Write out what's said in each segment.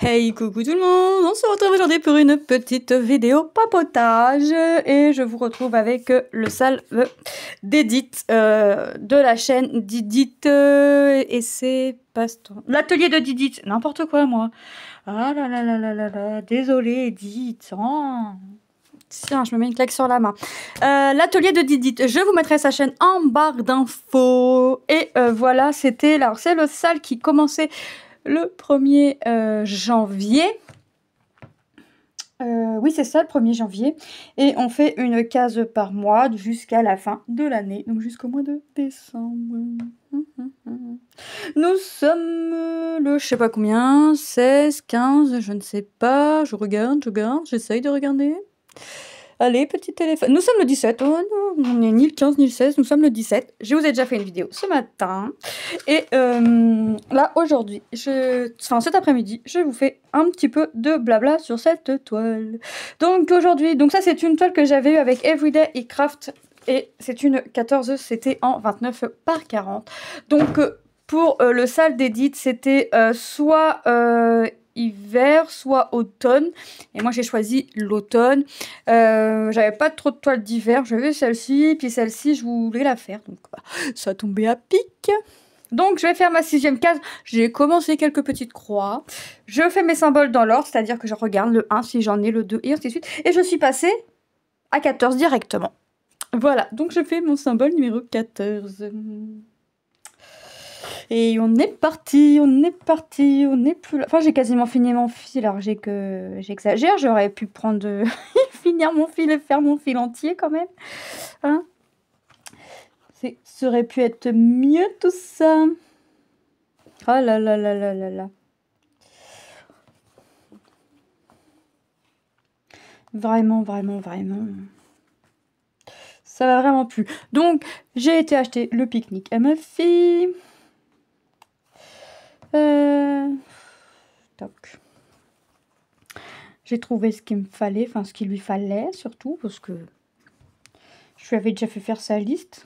Hey, coucou tout le monde, on se retrouve aujourd'hui pour une petite vidéo papotage et je vous retrouve avec le salve d'Edith de la chaîne d'Edith et c'est Paston. L'atelier de Didith, n'importe quoi moi. Ah là là là là là là, désolée Edith. Oh. Tiens, je me mets une claque sur la main. L'atelier de Didith, je vous mettrai sa chaîne en barre d'infos. Et voilà, c'était, alors c'est le sale qui commençait le 1er janvier. Oui, c'est ça, le 1er janvier. Et on fait une case par mois jusqu'à la fin de l'année. Donc jusqu'au mois de décembre. Nous sommes le je sais pas combien, 16, 15, je ne sais pas. Je regarde, j'essaye de regarder. Allez, petit téléphone. Nous sommes le 17. Oh non, on n'est ni le 15 ni le 16. Nous sommes le 17. Je vous ai déjà fait une vidéo ce matin. Et là, aujourd'hui, enfin cet après-midi, je vous fais un petit peu de blabla sur cette toile. Donc aujourd'hui, donc ça c'est une toile que j'avais eue avec Everyday et Craft. Et c'est une 14, c'était en 29 par 40. Donc pour le sale d'Edith, c'était soit hiver, soit automne. Et moi, j'ai choisi l'automne. J'avais pas trop de toiles d'hiver. J'avais celle-ci, puis celle-ci, je voulais la faire. Donc, bah, ça tombait à pic. Donc, je vais faire ma 6e case. J'ai commencé quelques petites croix. Je fais mes symboles dans l'ordre, c'est-à-dire que je regarde le 1 si j'en ai, le 2 et ainsi de suite. Et je suis passée à 14 directement. Voilà, donc je fais mon symbole numéro 14. Et on est parti, on est plus là. Enfin, j'ai quasiment fini mon fil, alors j'exagère, j'aurais pu prendre, finir mon fil et faire mon fil entier quand même. Hein, ça aurait pu être mieux tout ça. Oh là là là là là là. Vraiment, vraiment, vraiment. Ça va vraiment plus. Donc, j'ai été acheter le pique-nique à ma fille. Toc. J'ai trouvé ce qu'il me fallait, enfin ce qu'il lui fallait surtout, parce que je lui avais déjà fait faire sa liste.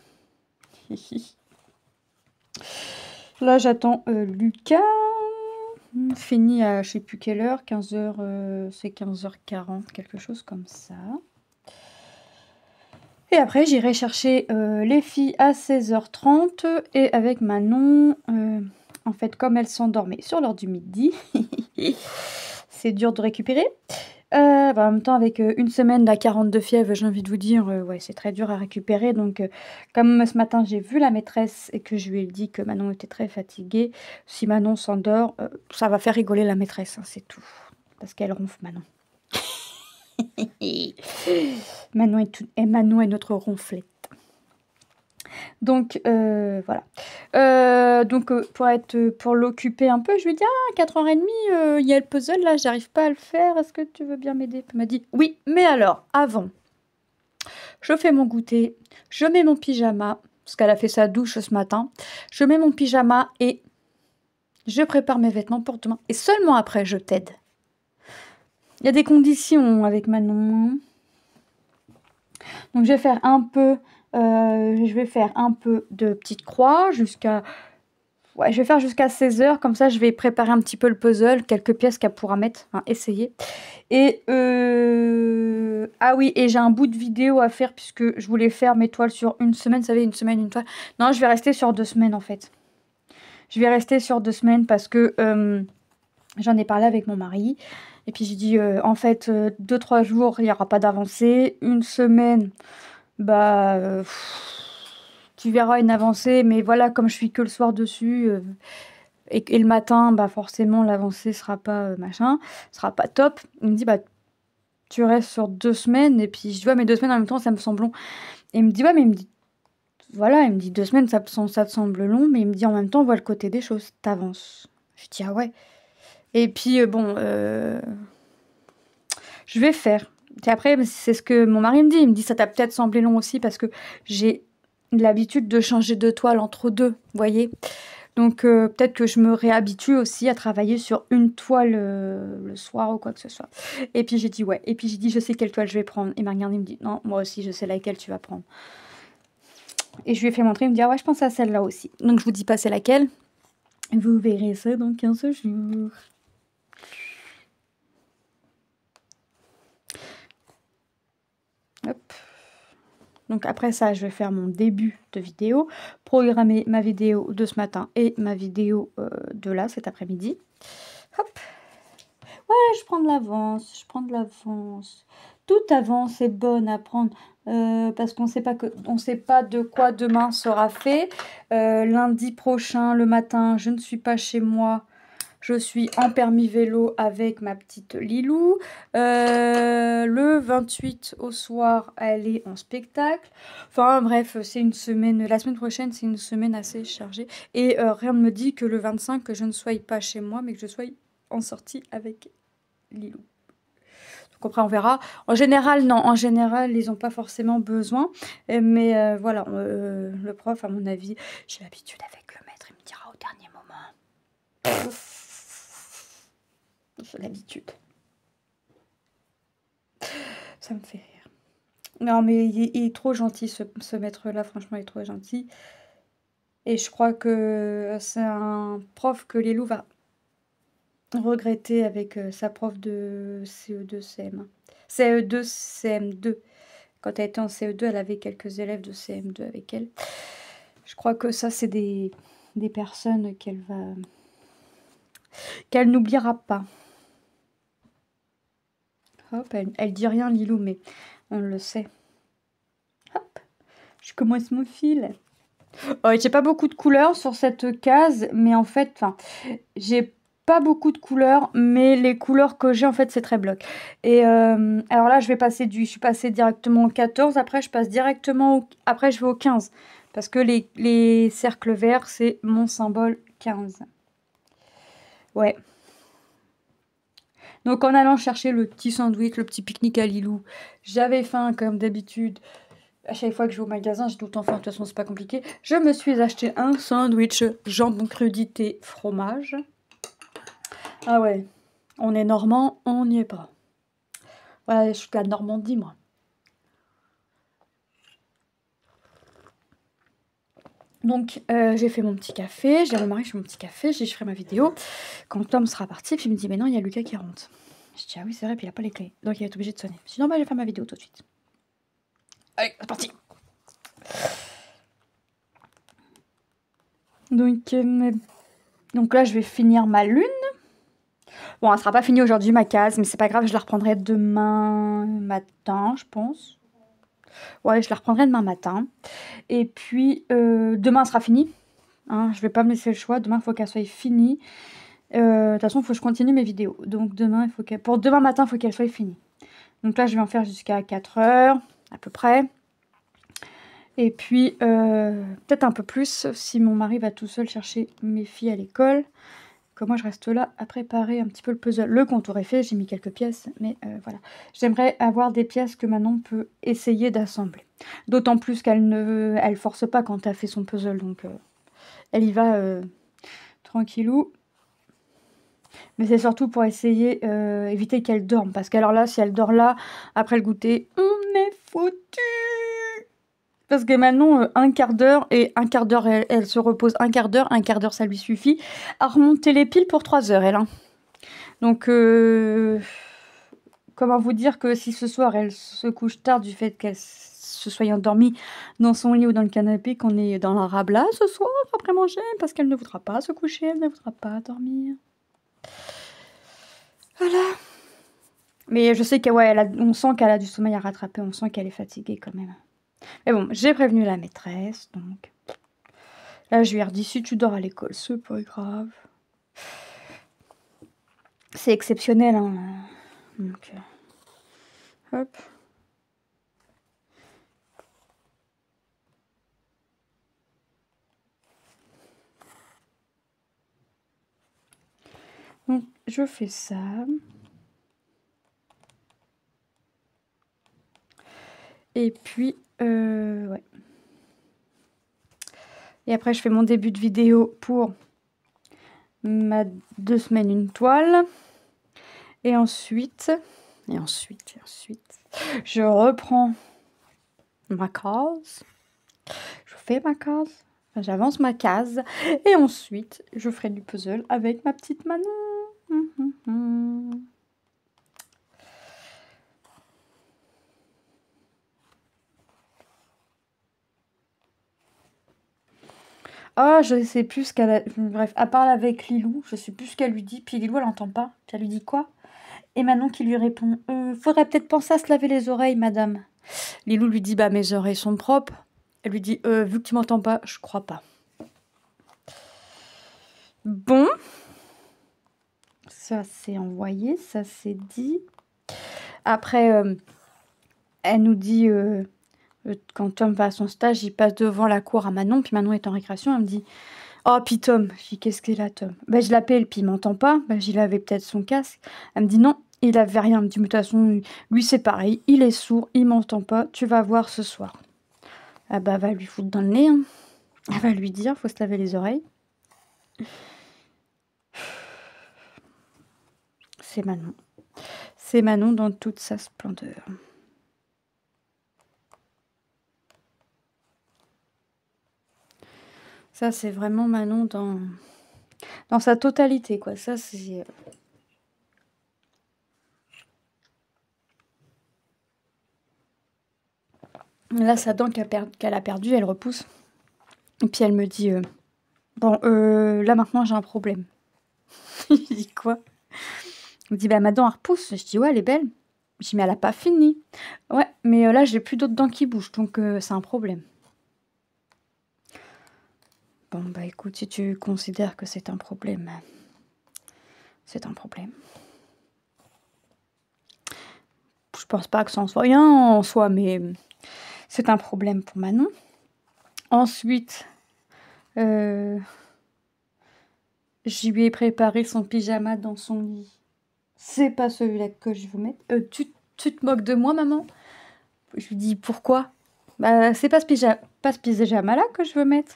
Là, j'attends Lucas. Fini à je sais plus quelle heure, 15h, c'est 15h40, quelque chose comme ça. Et après, j'irai chercher les filles à 16h30 et avec Manon, en fait, comme elles s'endormaient sur l'heure du midi, c'est dur de récupérer. Bah, en même temps, avec une semaine à 42 fièvres, j'ai envie de vous dire, ouais, c'est très dur à récupérer. Donc, comme ce matin, j'ai vu la maîtresse et que je lui ai dit que Manon était très fatiguée, si Manon s'endort, ça va faire rigoler la maîtresse, hein, c'est tout. Parce qu'elle ronfle, Manon. Manon est notre ronflette. Donc, voilà. Donc, pour l'occuper un peu, je lui ai dit, ah, 4h30, il y a le puzzle, là, j'arrive pas à le faire. Est-ce que tu veux bien m'aider? Elle m'a dit, oui, mais alors, avant, je fais mon goûter, je mets mon pyjama, parce qu'elle a fait sa douche ce matin. Je mets mon pyjama et je prépare mes vêtements pour demain. Et seulement après, je t'aide. Il y a des conditions avec Manon. Donc, je vais faire un peu de petites croix jusqu'à... Ouais, je vais faire jusqu'à 16h, comme ça je vais préparer un petit peu le puzzle, quelques pièces qu'elle pourra mettre, hein, essayer. Et ah oui, et j'ai un bout de vidéo à faire puisque je voulais faire mes toiles sur une semaine, vous savez, une semaine, une toile. Non, je vais rester sur 2 semaines en fait. Je vais rester sur 2 semaines parce que j'en ai parlé avec mon mari. Et puis j'ai dit, en fait, 2-3 jours, il n'y aura pas d'avancée. Une semaine, bah... tu verras une avancée, mais voilà, comme je suis que le soir dessus, et le matin, bah forcément, l'avancée sera pas machin, sera pas top. Il me dit, bah, tu restes sur 2 semaines, et puis je dis, ouais, mais 2 semaines en même temps, ça me semble long. Et il me dit, ouais, mais il me dit, voilà, il me dit, 2 semaines, ça te semble long, mais il me dit, en même temps, vois le côté des choses, t'avances. Je dis, ah ouais. Et puis, bon, je vais faire. Et après, c'est ce que mon mari me dit. Il me dit, ça t'a peut-être semblé long aussi, parce que j'ai l'habitude de changer de toile entre deux, vous voyez. Donc peut-être que je me réhabitue aussi à travailler sur une toile le soir ou quoi que ce soit. Et puis j'ai dit ouais. Et puis j'ai dit je sais quelle toile je vais prendre. Il m'a regardé, il me dit non, moi aussi je sais laquelle tu vas prendre. Et je lui ai fait montrer, il me dit ah ouais, je pense à celle-là aussi. Donc je vous dis pas c'est laquelle. Vous verrez ça dans 15 jours. Hop. Donc après ça, je vais faire mon début de vidéo, programmer ma vidéo de ce matin et ma vidéo de là, cet après-midi. Hop. Ouais, je prends de l'avance, je prends de l'avance. Toute avance est bonne à prendre parce qu'on sait pas de quoi demain sera fait. Lundi prochain, le matin, je ne suis pas chez moi. Je suis en permis vélo avec ma petite Lilou. Le 28 au soir, elle est en spectacle. Enfin bref, c'est une semaine. La semaine prochaine, c'est une semaine assez chargée. Et rien ne me dit que le 25, que je ne sois pas chez moi, mais que je sois en sortie avec Lilou. Donc après, on verra. En général, non. En général, ils n'ont pas forcément besoin. Mais voilà, le prof, à mon avis, j'ai l'habitude avec le maître, il me dira au dernier moment. C'est l'habitude. Ça me fait rire. Non, mais il est trop gentil, ce maître-là. Franchement, il est trop gentil. Et je crois que c'est un prof que Lilou va regretter avec sa prof de CE2, CM1. CE2, CM2. Quand elle était en CE2, elle avait quelques élèves de CM2 avec elle. Je crois que ça, c'est des personnes qu'elle n'oubliera pas. Hop, elle dit rien, Lilou, mais on le sait. Hop, je commence mon fil. J'ai pas beaucoup de couleurs sur cette case, mais en fait, enfin, j'ai pas beaucoup de couleurs, mais les couleurs que j'ai, en fait, c'est très bloc. Et alors là, je suis passée directement au 14, après je passe directement après je vais au 15. Parce que les cercles verts, c'est mon symbole 15. Ouais. Donc en allant chercher le petit sandwich, le petit pique-nique à Lilou, j'avais faim comme d'habitude. À chaque fois que je vais au magasin, j'ai tout le temps faim, de toute façon c'est pas compliqué. Je me suis acheté un sandwich jambon crudité fromage. Ah ouais, on est normand, on n'y est pas. Voilà, je suis de la Normandie moi. Donc j'ai fait mon petit café, j'ai dit à mon mari je fais mon petit café, je ferai ma vidéo. Quand Tom sera parti, puis il me dit mais non il y a Lucas qui rentre. Je dis ah oui c'est vrai, puis il a pas les clés. Donc il est obligé de sonner. Je dis non bah je vais faire ma vidéo tout de suite. Allez, c'est parti. Donc là je vais finir ma lune. Bon, elle sera pas finie aujourd'hui ma case, mais c'est pas grave, je la reprendrai demain matin, je pense. Ouais, je la reprendrai demain matin. Et puis demain elle sera finie. Hein, je vais pas me laisser le choix. Demain il faut qu'elle soit finie. De toute façon, il faut que je continue mes vidéos. Donc demain, pour demain matin, il faut qu'elle soit finie. Donc là, je vais en faire jusqu'à 4 heures, à peu près. Et puis, peut-être un peu plus, si mon mari va tout seul chercher mes filles à l'école. Que moi, je reste là à préparer un petit peu le puzzle. Le contour est fait, j'ai mis quelques pièces, mais voilà. J'aimerais avoir des pièces que Manon peut essayer d'assembler. D'autant plus qu'elle ne force pas quand elle fait son puzzle. Donc, elle y va tranquillou. Mais c'est surtout pour essayer, éviter qu'elle dorme. Parce qu'alors là, si elle dort là, après le goûter, on est foutu. Parce que maintenant, un quart d'heure, et un quart d'heure, elle se repose un quart d'heure ça lui suffit, à remonter les piles pour 3 heures, elle. Hein. Donc, comment vous dire que si ce soir, elle se couche tard du fait qu'elle se soit endormie dans son lit ou dans le canapé, qu'on est dans la rabla ce soir, après manger, parce qu'elle ne voudra pas se coucher, elle ne voudra pas dormir. Voilà. Mais je sais on sent qu'elle a du sommeil à rattraper, on sent qu'elle est fatiguée quand même. Mais bon, j'ai prévenu la maîtresse, donc... Là, je lui ai redit, si tu dors à l'école, c'est pas grave. C'est exceptionnel, hein. Donc, hop. Donc, je fais ça. Et puis, ouais. Et après, je fais mon début de vidéo pour ma 2 semaines une toile. Et ensuite, je reprends ma case. Je fais ma case. Enfin, j'avance ma case. Et ensuite, je ferai du puzzle avec ma petite Manon. Ah, je sais plus ce qu'elle a... Bref, elle parle avec Lilou, je sais plus ce qu'elle lui dit, puis Lilou, elle entend pas. Puis elle lui dit quoi? Et Manon qui lui répond, faudrait peut-être penser à se laver les oreilles, madame. Lilou lui dit, bah mes oreilles sont propres. Elle lui dit, vu que tu m'entends pas, je crois pas. Bon. Ça, c'est envoyé, ça, c'est dit. Après, elle nous dit, quand Tom va à son stage, il passe devant la cour à Manon, puis Manon est en récréation, elle me dit, oh, puis Tom. Je dis, qu'est-ce qu'il a, Tom? Ben, je l'appelle, puis il m'entend pas. Ben, il avait peut-être son casque. Elle me dit, non, il avait rien. Elle me dit, mais de toute façon, lui, c'est pareil. Il est sourd, il m'entend pas. Tu vas voir ce soir. Ah bah, va lui foutre dans le nez. Hein. Elle va lui dire, faut se laver les oreilles. C'est Manon. C'est Manon dans toute sa splendeur. Ça, c'est vraiment Manon dans sa totalité, quoi. Ça, c'est... Là, sa dent qu'elle a perdue, elle repousse. Et puis elle me dit, bon, là maintenant j'ai un problème. Je dis quoi? Elle me dit, bah ma dent elle repousse. Je dis, ouais, elle est belle. Je dis, mais elle a pas fini. Ouais, mais là j'ai plus d'autres dents qui bougent, donc c'est un problème. Bon, bah écoute, si tu considères que c'est un problème, c'est un problème. Je pense pas que ça en soit rien en soi, mais c'est un problème pour Manon. Ensuite, je lui ai préparé son pyjama dans son lit. C'est pas celui-là que je veux mettre. Tu te moques de moi, maman? Je lui dis, pourquoi? Bah, c'est pas ce pyjama-là que je veux mettre.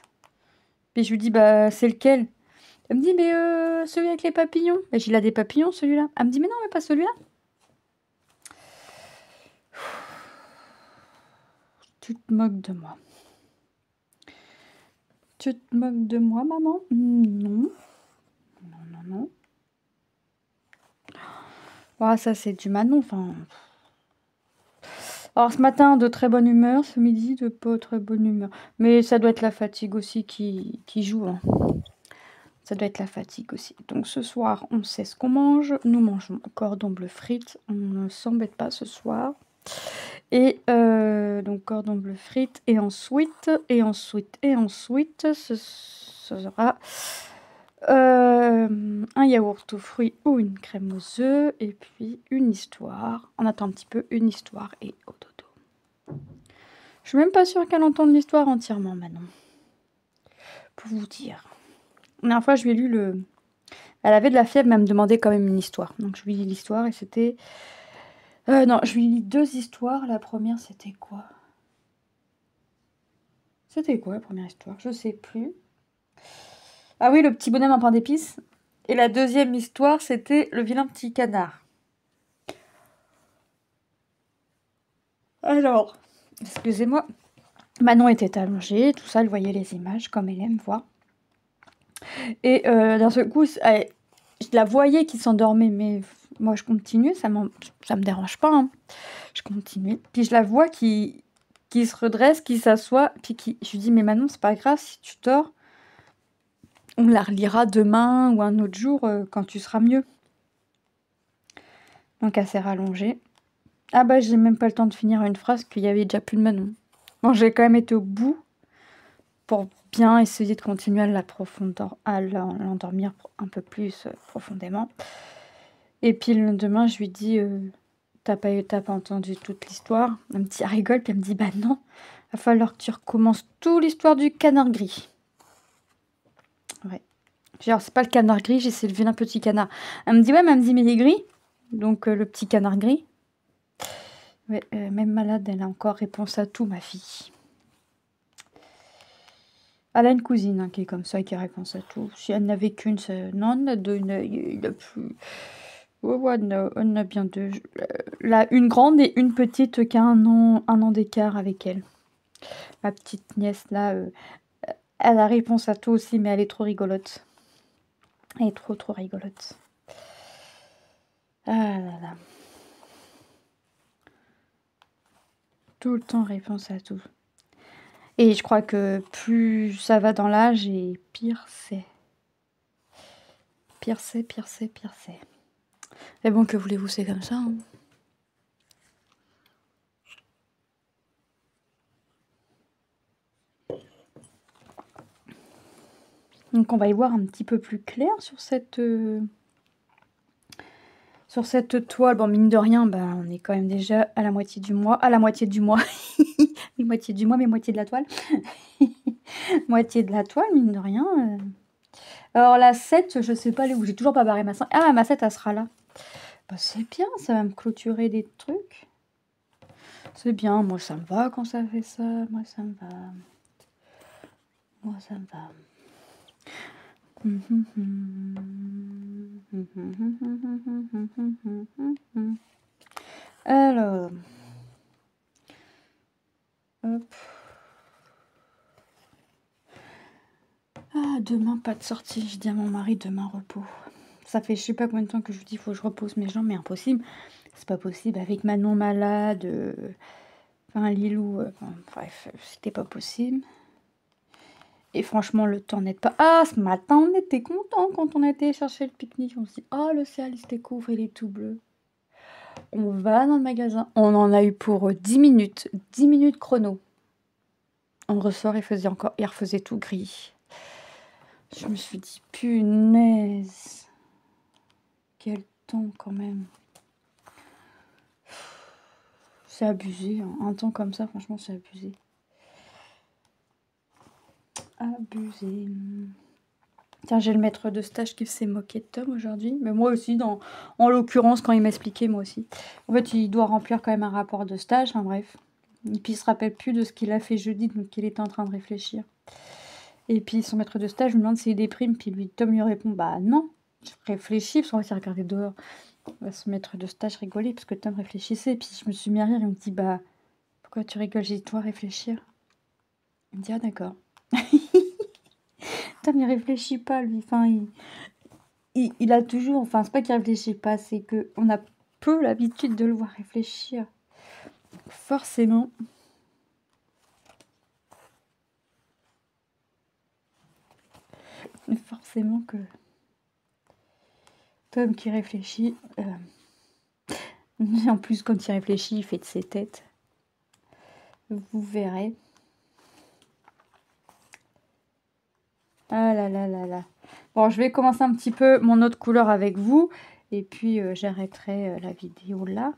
Puis je lui dis, bah, c'est lequel? Elle me dit, mais celui avec les papillons. Bah, il a des papillons, celui-là. Elle me dit, mais non, mais pas celui-là. Tu te moques de moi. Tu te moques de moi, maman? Non. Non, non, non. Oh, ça, c'est du Manon, enfin... Alors, ce matin, de très bonne humeur. Ce midi, de pas très bonne humeur. Mais ça doit être la fatigue aussi qui joue, hein. Ça doit être la fatigue aussi. Donc ce soir, on sait ce qu'on mange. Nous mangeons cordon bleu frites. On ne s'embête pas ce soir. Et donc cordon bleu frites. Et ensuite, ce sera un yaourt aux fruits ou une crème aux œufs. Et puis une histoire. On attend un petit peu une histoire et au dodo. Je suis même pas sûre qu'elle entende l'histoire entièrement maintenant. Pour vous dire. La dernière fois, je lui ai lu le... Elle avait de la fièvre, mais elle me demandait quand même une histoire. Donc je lui lis l'histoire et c'était... non, je lui lis 2 histoires. La première, c'était quoi? C'était quoi la première histoire? Je sais plus. Ah oui, le petit bonhomme en pain d'épices. Et la deuxième histoire, c'était le vilain petit canard. Alors, excusez-moi. Manon était allongée, tout ça, elle voyait les images comme elle aime voir. Et d'un seul coup, je la voyais qui s'endormait, mais moi je continue, ça me dérange pas. Hein. Je continue. Puis je la vois qui se redresse, qui s'assoit, puis je lui dis, mais Manon, c'est pas grave si tu dors. On la relira demain ou un autre jour quand tu seras mieux. Donc elle s'est rallongée. Ah bah j'ai même pas le temps de finir une phrase qu'il y avait déjà plus de Manon. Bon, j'ai quand même été au bout pour bien essayer de continuer à l'endormir un peu plus profondément. Et puis le lendemain, je lui dis, t'as pas entendu toute l'histoire? Elle me dit, elle rigole, puis elle me dit, bah non, va falloir que tu recommences toute l'histoire du canard gris. Ouais. Genre, c'est pas le canard gris, j'ai essayé de lever un petit canard. Elle me dit, ouais, mais elle me dit, mais il est gris. Donc le petit canard gris. Ouais, même malade, elle a encore réponse à tout, ma fille. Elle a une cousine hein, qui est comme ça et qui a réponse à tout. Si elle n'avait qu'une, non, elle en a deux, il a plus... Ouais, on a bien 2. Là, une grande et une petite qui a un an d'écart avec elle. Ma petite nièce, là, elle a réponse à tout aussi, mais elle est trop rigolote. Elle est trop, trop rigolote. Ah là là. Tout le temps réponse à tout. Et je crois que plus ça va dans l'âge et pire c'est. Pire c'est, pire c'est, pire c'est. Mais bon, que voulez-vous, c'est comme ça. Hein. Donc on va y voir un petit peu plus clair sur cette toile. Bon, mine de rien, bah, on est quand même déjà à la moitié du mois. À la moitié du mois. Oui, moitié du mois, mais moitié de la toile. Moitié de la toile, mine de rien. Alors la 7, je sais pas où. J'ai toujours pas barré ma 5. Ah, ma 7, elle sera là. Bah, c'est bien, ça va me clôturer des trucs. C'est bien, moi ça me va quand ça fait ça. Moi ça me va. Moi ça me va. Alors. Hop. Ah, demain, pas de sortie. Je dis à mon mari, demain, repos. Ça fait je sais pas combien de temps que je vous dis, il faut que je repose mes jambes, mais impossible. C'est pas possible. Avec Manon malade, enfin, Lilou, bref, c'était pas possible. Et franchement, le temps n'aide pas. Ah, ce matin, on était contents quand on a été chercher le pique-nique. On se dit, oh, le ciel, il se découvre, il est tout bleu. On va dans le magasin. On en a eu pour 10 minutes. 10 minutes chrono. On ressort, il refaisait tout gris. Je me suis dit, punaise. Quel temps quand même. C'est abusé. Hein. Un temps comme ça, franchement, c'est abusé. Abusé. Tiens, j'ai le maître de stage qui s'est moqué de Tom aujourd'hui. Mais moi aussi, en l'occurrence, quand il m'expliquait, moi aussi. En fait, il doit remplir quand même un rapport de stage. Enfin, bref. Et puis, il se rappelle plus de ce qu'il a fait jeudi, donc il était en train de réfléchir. Et puis, son maître de stage lui demande s'il déprime. Puis Tom lui répond, bah non, je réfléchis, parce qu'on va s'y regarder dehors. Son maître de stage rigolait, parce que Tom réfléchissait. Et puis, je me suis mis à rire. Il me dit, bah, pourquoi tu rigoles? J'ai dit, toi, réfléchir. Il me dit, ah, d'accord. Tom, il réfléchit pas, lui. Enfin, il a toujours... Enfin, c'est pas qu'il réfléchit pas, c'est qu'on a peu l'habitude de le voir réfléchir. Forcément. Forcément que... Tom qui réfléchit... En plus, quand il réfléchit, il fait de ses têtes. Vous verrez. Ah là là là là. Bon, je vais commencer un petit peu mon autre couleur avec vous. Et puis, j'arrêterai la vidéo là.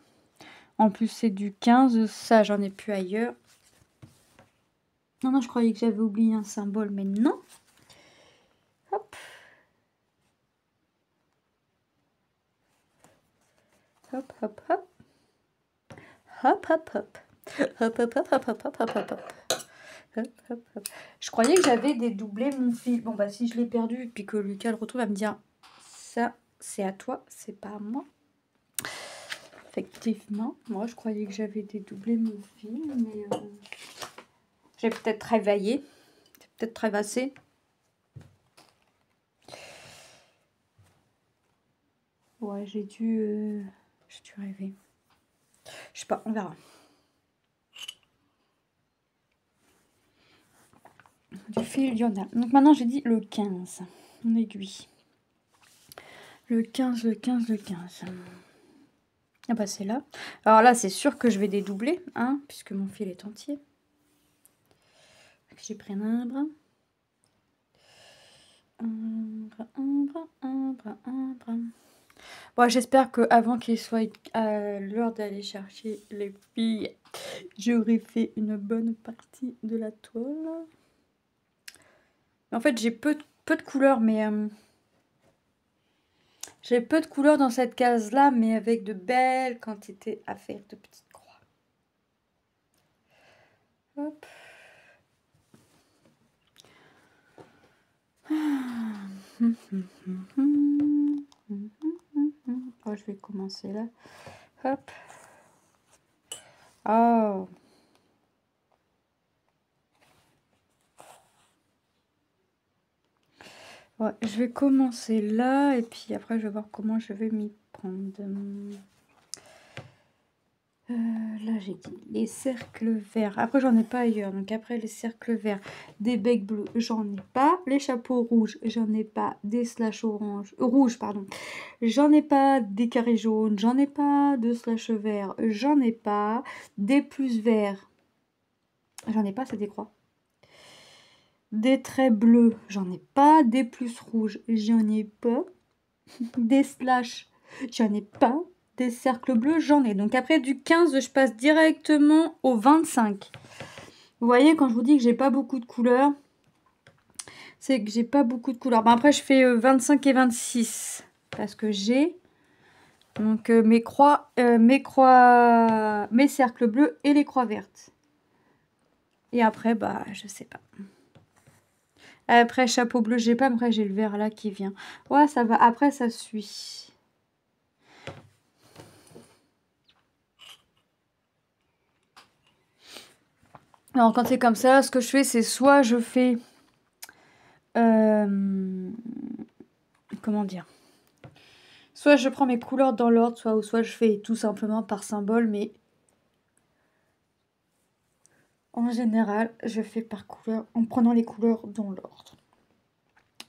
En plus, c'est du 15. Ça, j'en ai plus ailleurs. Non, non, je croyais que j'avais oublié un symbole, mais non. Hop. Hop, hop, hop. Hop, hop, hop. Hop, hop, hop, hop, hop, hop, hop, hop, hop. Hop, hop, hop. Je croyais que j'avais dédoublé mon fil. Bon, bah, si je l'ai perdu et puis que Lucas le retrouve, elle me dire ça, c'est à toi, c'est pas à moi. Effectivement, moi, je croyais que j'avais dédoublé mon fil, mais j'ai peut-être réveillé. J'ai peut-être rêvassé. Ouais, j'ai dû rêver. Je sais pas, on verra. Du fil, il y en a. Donc maintenant, j'ai dit le 15. En aiguille. Le 15, le 15, le 15. Ah bah c'est là. Alors là, c'est sûr que je vais dédoubler, hein, puisque mon fil est entier. J'ai pris un bras. Un bras, un bras, un bras, un bras. Bon, j'espère qu'avant qu'il soit l'heure d'aller chercher les filles, j'aurai fait une bonne partie de la toile. En fait, j'ai peu de couleurs, mais... j'ai peu de couleurs dans cette case-là, mais avec de belles quantités à faire de petites croix. Hop. Oh, je vais commencer là. Hop. Oh. Ouais, je vais commencer là et puis après je vais voir comment je vais m'y prendre. Là, j'ai dit les cercles verts. Après, j'en ai pas ailleurs. Donc, après les cercles verts, des becs bleus, j'en ai pas. Les chapeaux rouges, j'en ai pas. Des slash rouges, pardon. J'en ai pas. Des carrés jaunes, j'en ai pas. De slash verts, j'en ai pas. Des plus verts, j'en ai pas, c'est des croix. Des traits bleus, j'en ai pas. Des plus rouges, j'en ai pas. Des slash, j'en ai pas. Des cercles bleus, j'en ai. Donc après du 15, je passe directement au 25. Vous voyez, quand je vous dis que j'ai pas beaucoup de couleurs, c'est que j'ai pas beaucoup de couleurs. Bon, après, je fais 25 et 26 parce que j'ai donc mes cercles bleus et les croix vertes. Et après, bah, je sais pas. Après, chapeau bleu, j'ai pas. Après, j'ai le vert là qui vient. Ouais, ça va. Après, ça suit. Alors, quand c'est comme ça, ce que je fais, c'est soit je fais... comment dire? Soit je prends mes couleurs dans l'ordre, soit je fais tout simplement par symbole, mais en général, je fais par couleur, en prenant les couleurs dans l'ordre.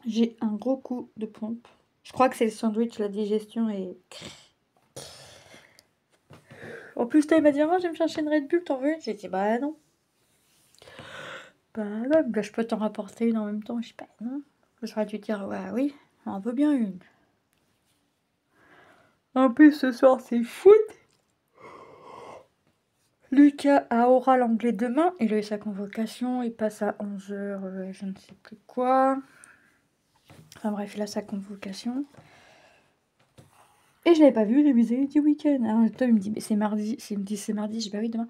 J'ai un gros coup de pompe. Je crois que c'est le sandwich, la digestion et... En plus, il m'a dit, oh, je vais me chercher une Red Bull, t'en veux une? J'ai dit, bah non. Bah ouais, bah, je peux t'en rapporter une en même temps. Je sais pas, non. J'aurais dû dire, ouais, oui, on veut bien une. En plus, ce soir, c'est foot. Lucas a oral anglais demain. Il a eu sa convocation. Il passe à 11h, je ne sais plus quoi. Enfin bref, il a sa convocation. Et je l'avais pas vu réviser du week-end. Alors toi, il me dit, mais c'est mardi. Il me dit, c'est mardi. J'ai dit, bah oui, demain.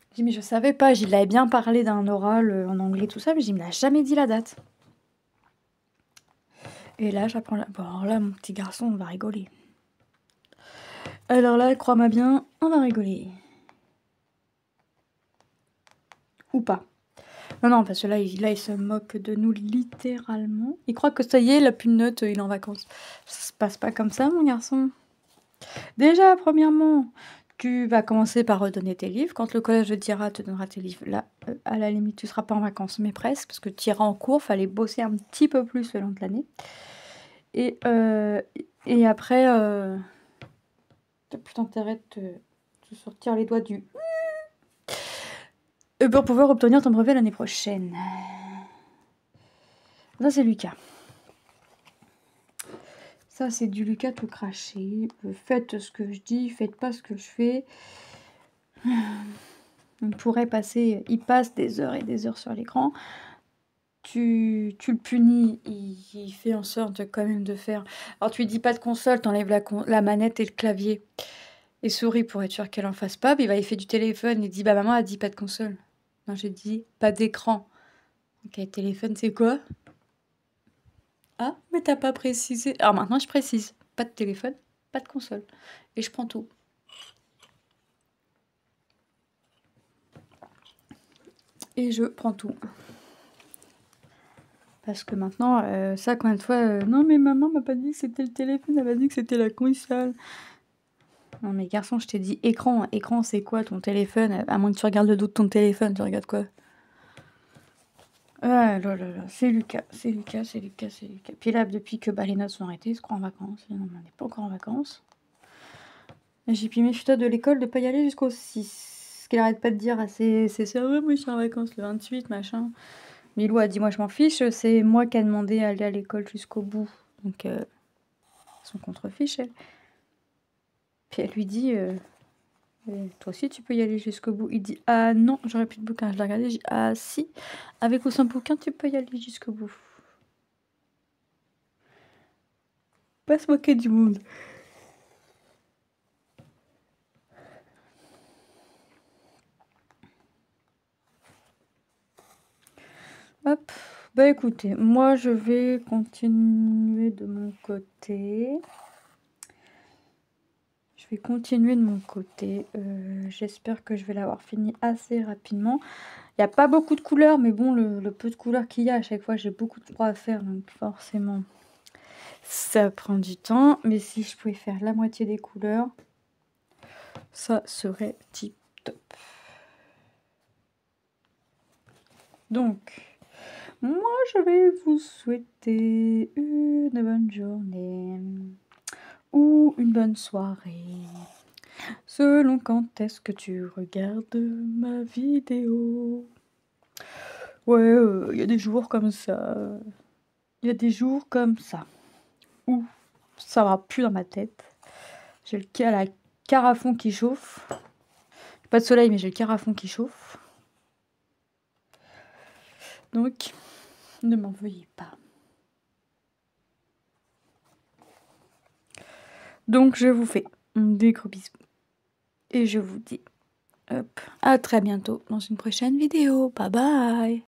Je dis, mais je savais pas. Il avait bien parlé d'un oral en anglais, tout ça. Mais il me l'a jamais dit la date. Et là, j'apprends la... Bon, alors là, mon petit garçon, on va rigoler. Alors là, crois-moi bien, on va rigoler. Ou pas. Non, non, parce que là, il se moque de nous littéralement. Il croit que ça y est, il a plus de notes, il est en vacances. Ça se passe pas comme ça, mon garçon. Déjà, premièrement, tu vas commencer par redonner tes livres. Quand le collège te dira, te donnera tes livres, là, à la limite, tu seras pas en vacances, mais presque, parce que tu iras en cours, fallait bosser un petit peu plus le long de l'année. Et après, t'as plus intérêt de te sortir les doigts du... pour pouvoir obtenir ton brevet l'année prochaine. Ça, c'est Lucas. Ça, c'est du Lucas tout craché. Faites ce que je dis, faites pas ce que je fais. On pourrait passer... Il passe des heures et des heures sur l'écran. Tu le punis, il fait en sorte quand même de faire... Alors, tu lui dis pas de console, t'enlèves la manette et le clavier. Et souris pour être sûr qu'elle en fasse pas. Puis il fait du téléphone, il dit, bah maman a dit pas de console. Non, j'ai dit pas d'écran. Ok, téléphone, c'est quoi? Ah, mais t'as pas précisé. Alors maintenant, je précise. Pas de téléphone, pas de console. Et je prends tout. Et je prends tout. Parce que maintenant, ça, combien de fois... non, mais maman m'a pas dit que c'était le téléphone, elle m'a dit que c'était la console. Non, mais garçon, je t'ai dit écran. Écran, c'est quoi ton téléphone? À moins que tu regardes le dos de ton téléphone, tu regardes quoi? Ah là là là, c'est Lucas, c'est Lucas, c'est Lucas, c'est Lucas. Puis là, depuis que les notes sont arrêtées, il se croit en vacances. Non, on n'est pas encore en vacances. J'ai puis méfie-toi de l'école de pas y aller jusqu'au 6. Ce qu'il arrête pas de dire à ses sœurs, ouais, moi je suis en vacances le 28, machin. Milou a dit, moi je m'en fiche, c'est moi qui a demandé à aller à l'école jusqu'au bout. Donc, son contre-fiche, elle. Puis elle lui dit, toi aussi tu peux y aller jusqu'au bout. Il dit, ah non, j'aurais plus de bouquin. Je l'ai regardé, j'ai dit, ah si, avec ou sans bouquin, tu peux y aller jusqu'au bout. Pas se moquer du monde. Hop, bah écoutez, moi je vais continuer de mon côté. Je vais continuer de mon côté. J'espère que je vais l'avoir fini assez rapidement. Il n'y a pas beaucoup de couleurs, mais bon, le peu de couleurs qu'il y a, à chaque fois, j'ai beaucoup de croix à faire, donc forcément, ça prend du temps. Mais si je pouvais faire la moitié des couleurs, Ça serait tip top. Donc, moi je vais vous souhaiter une bonne journée ou une bonne soirée, selon quand est-ce que tu regardes ma vidéo. Ouais, il y a des jours comme ça. Il y a des jours comme ça où ça va plus dans ma tête. J'ai la carte à fond qui chauffe. Pas de soleil, mais j'ai le cœur à fond qui chauffe. Donc, ne m'en veuillez pas. Donc, je vous fais des gros bisous. Et je vous dis, hop, à très bientôt dans une prochaine vidéo. Bye bye!